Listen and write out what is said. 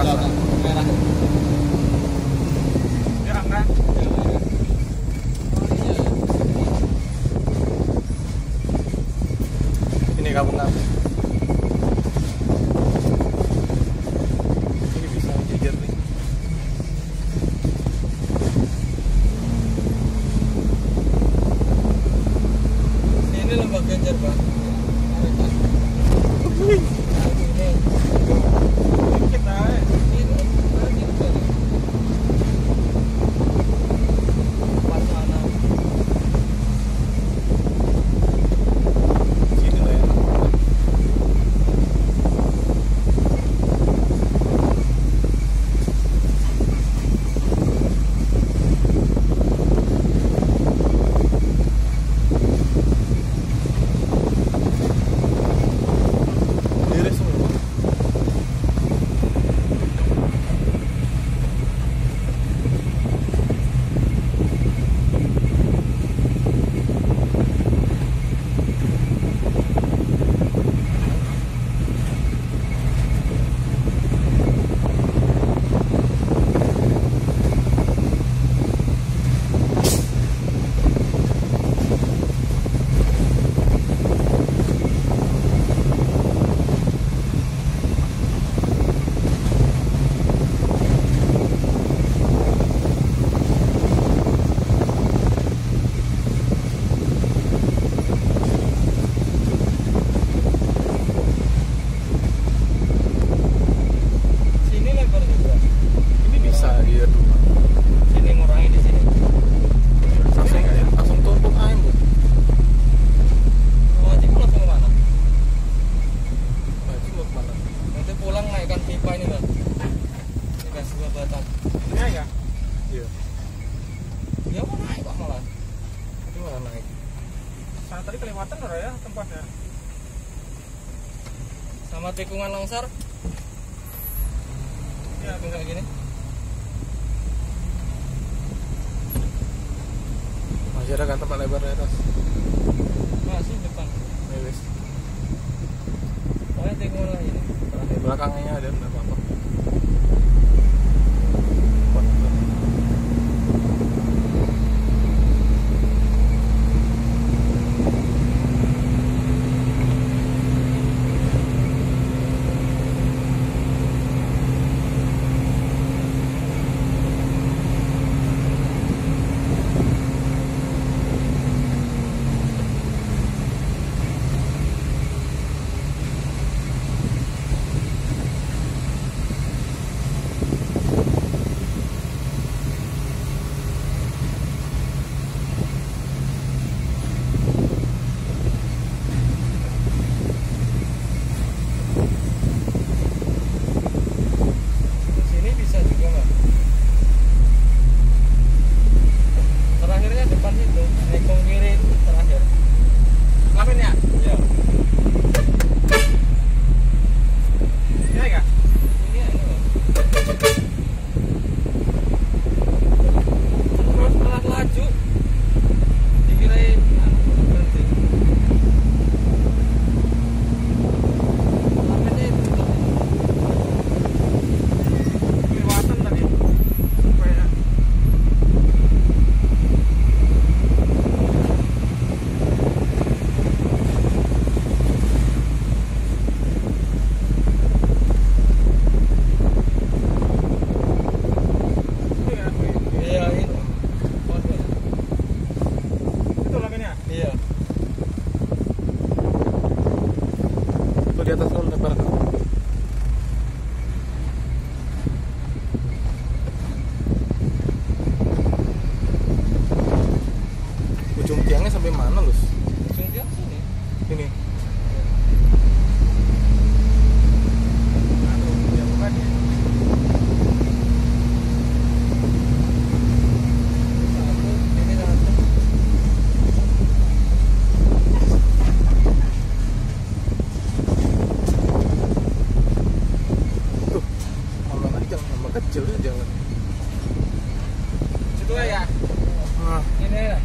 masa. Merah. Merah kan? Ini kampung. Ini bisa jejer nih. Ini lembah Ganjar, Bang. Tadi kelewatan ya tempatnya. Sama tikungan longsor. Ya, kayak gini. Masih ada kan tempat lebar di atas? Masih depan. Lewis. Pokoknya tikungan ini. Di belakangnya ada enggak apa-apa. Di atas tuh lebar tuh. Ujung tiangnya sampai mana, Lus? Ujung tiang sini. Ini. Aduh, dia bukan ya. Satu, ini satu. Kecil ya jalan. Situ ya. Nah, Ini ya.